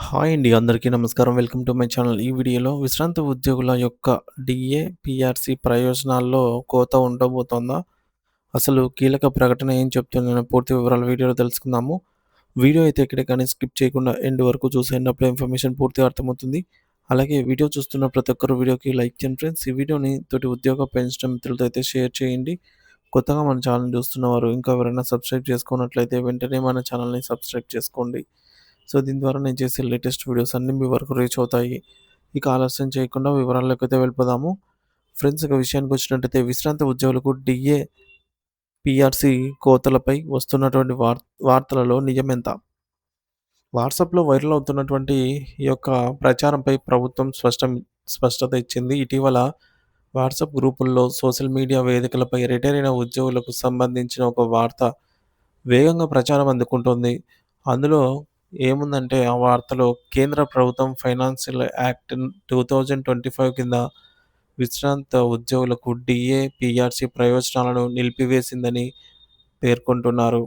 Hi అండి. అందరికీ నమస్కారం. Welcome to my channel. ఈ వీడియోలో విశ్రాంత ఉద్యోగుల యొక్క డీఏ, పీఆర్సీ ప్రయోజనాల్లో కోత ఉండబోతోందా? అసలు కీలక ప్రకటన ఏం చెప్తుందనే పూర్తి వివరాలు వీడియోలో తెలుసుకుందాము. వీడియో అయితే ఎక్కడ కానీ స్కిప్ చేయకుండా ఎండ్ వరకు చూసేయండి. అప్పుడే ఇన్ఫర్మేషన్ పూర్తిగా అర్థమవుతుంది. అలాగే వీడియో చూస్తున్న ప్రతి ఒక్కరు వీడియోకి లైక్ చేయండి ఫ్రెండ్స్. ఈ వీడియోని తోటి ఉద్యోగ పెన్షన్ మిత్రులతో అయితే షేర్ చేయండి. కొత్తగా మన ఛానల్ చూస్తున్నవారు ఇంకా ఎవరైనా సబ్స్క్రైబ్ చేసుకున్నట్లయితే వెంటనే మన ఛానల్‌ని సబ్స్క్రైబ్ చేసుకోండి. సో, దీని ద్వారా నేను చేసే లేటెస్ట్ వీడియోస్ అన్నీ మీ వరకు రీచ్ అవుతాయి. ఇక ఆలస్యం చేయకుండా వివరాల్లోకైతే వెళ్ళిపోదాము. ఫ్రెండ్స్, ఇక విషయానికొచ్చినట్టయితే విశ్రాంత ఉద్యోగులకు డీఏ, పీఆర్సీ కోతలపై వస్తున్నటువంటి వార్తలలో నిజమెంత? వాట్సాప్‌లో వైరల్ అవుతున్నటువంటి ఈ యొక్క ప్రచారంపై ప్రభుత్వం స్పష్టత ఇచ్చింది. ఇటీవల వాట్సాప్ గ్రూపుల్లో, సోషల్ మీడియా వేదికలపై రిటైర్ అయిన ఉద్యోగులకు సంబంధించిన ఒక వార్త వేగంగా ప్రచారం అందుకుంటోంది. అందులో ఏముందంటే ఆ వార్తలో కేంద్ర ప్రభుత్వం ఫైనాన్షియల్ యాక్ట్ 2025 కింద విశ్రాంత ఉద్యోగులకు డీఏ, పీఆర్సీ ప్రయోజనాలను నిలిపివేసిందని పేర్కొంటున్నారు.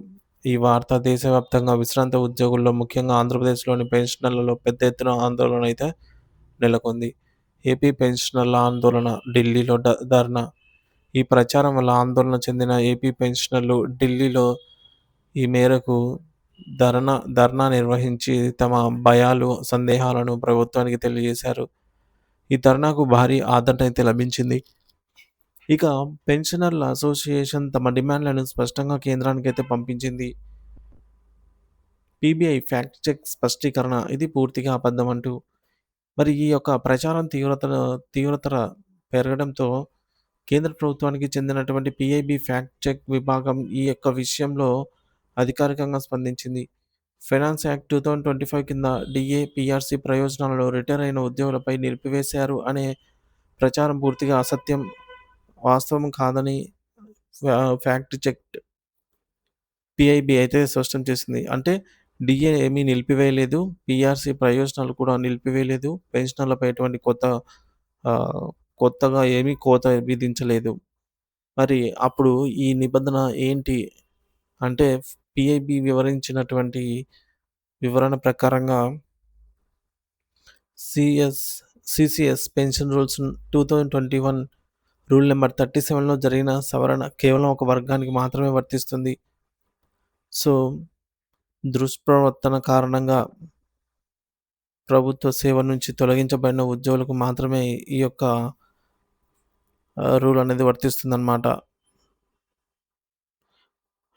ఈ వార్త దేశవ్యాప్తంగా విశ్రాంత ఉద్యోగుల్లో ముఖ్యంగా ఆంధ్రప్రదేశ్‌లోని పెన్షనర్లలో పెద్ద ఎత్తున ఆందోళన అయితే నెలకొంది. ఏపీ పెన్షనర్ల ఆందోళన, ఢిల్లీలో ధర్నా. ఈ ప్రచారం వల్ల ఆందోళన చెందిన ఏపీ పెన్షనర్లు ఢిల్లీలో ఈ మేరకు ధర్నా నిర్వహించి తమ భయాలు, సందేహాలను ప్రభుత్వానికి తెలియజేశారు. ఈ ధర్నాకు భారీ ఆదరణ అయితే లభించింది. ఇక పెన్షనర్ల అసోసియేషన్ తమ డిమాండ్లను స్పష్టంగా కేంద్రానికైతే పంపించింది. పీబీఐ ఫ్యాక్ట్ చెక్ స్పష్టీకరణ, ఇది పూర్తిగా అబద్ధం అంటూ. మరి ఈ యొక్క ప్రచారం తీవ్రత పెరగడంతో కేంద్ర ప్రభుత్వానికి చెందినటువంటి పీఐబీ ఫ్యాక్ట్ చెక్ విభాగం ఈ యొక్క విషయంలో అధికారికంగా స్పందించింది. ఫైనాన్స్ యాక్ట్ 2025 కింద డీఏ, పీఆర్సీ ప్రయోజనాలను రిటైర్ అయిన ఉద్యోగులపై నిలిపివేశారు అనే ప్రచారం పూర్తిగా అసత్యం, వాస్తవం కాదని ఫ్యాక్ట్ చెక్ పీఐబీ అయితే స్పష్టం చేసింది. అంటే డీఏ ఏమీ నిలిపివేయలేదు. పీఆర్సీ ప్రయోజనాలు కూడా నిలిపివేయలేదు. పెన్షనర్లపై ఎటువంటి ఆహ్, కొత్తగా ఏమీ కోత విధించలేదు. మరి అప్పుడు ఈ నిబంధన ఏంటి? అంటే పీఐబీ వివరించినటువంటి వివరణ ప్రకారంగా CS CCS pension rules 2021 rule number 37లో జరిగిన సవరణ కేవలం ఒక వర్గానికి మాత్రమే వర్తిస్తుంది. సో, దుష్ప్రవర్తన కారణంగా ప్రభుత్వ సేవ నుంచి తొలగించబడిన ఉద్యోగులకు మాత్రమే ఈ యొక్క రూల్ అనేది వర్తిస్తుందన్నమాట.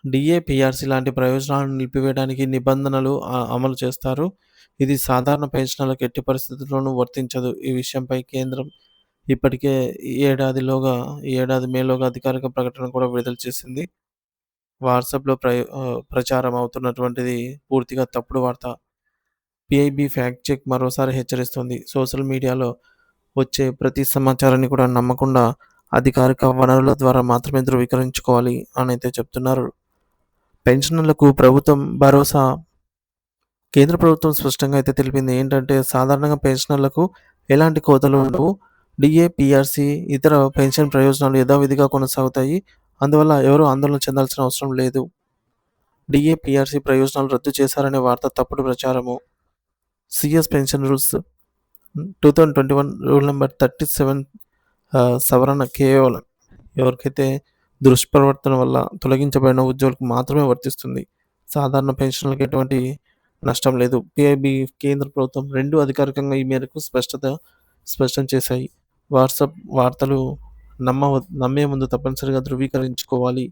డీఏ, పీఆర్సీ లాంటి ప్రయోజనాలను నిలిపివేయడానికి నిబంధనలు అమలు చేస్తారు. ఇది సాధారణ పెన్షనర్లకు ఎట్టి పరిస్థితుల్లోనూ వర్తించదు. ఈ విషయంపై కేంద్రం ఇప్పటికే ఈ ఏడాది మేలోగా అధికారిక ప్రకటన కూడా విడుదల చేసింది. వాట్సాప్‌లో ప్రచారం అవుతున్నటువంటిది పూర్తిగా తప్పుడు వార్త. పీఐబీ ఫ్యాక్ట్ చెక్ మరోసారి హెచ్చరిస్తుంది. సోషల్ మీడియాలో వచ్చే ప్రతి సమాచారాన్ని కూడా నమ్మకుండా అధికారిక వనరుల ద్వారా మాత్రమే ధృవీకరించుకోవాలి అనైతే చెప్తున్నారు. పెన్షనర్లకు ప్రభుత్వం భరోసా. కేంద్ర ప్రభుత్వం స్పష్టంగా అయితే తెలిపింది. ఏంటంటే సాధారణంగా పెన్షనర్లకు ఎలాంటి కోతలు ఉండవు. డీఏ, పీఆర్సీ ఇతర పెన్షన్ ప్రయోజనాలు యథావిధిగా కొనసాగుతాయి. అందువల్ల ఎవరు ఆందోళన చెందాల్సిన అవసరం లేదు. డీఏ, పీఆర్సీ ప్రయోజనాలు రద్దు చేశారనే వార్త తప్పుడు ప్రచారము. CS pension rules 2021 rule number 37 సవరణ కేవలం ఎవరికైతే దుష్ప్రవర్తన వల్ల తొలగించబడిన ఉద్యోగులకు మాత్రమే వర్తిస్తుంది. సాధారణ పెన్షన్‌లకు ఎటువంటి నష్టం లేదు. పీఐబీ, కేంద్ర ప్రభుత్వం 2 అధికారికంగా ఈ మేరకు స్పష్టం చేశాయి. వాట్సాప్ వార్తలు నమ్మే ముందు తప్పనిసరిగా ధృవీకరించుకోవాలి.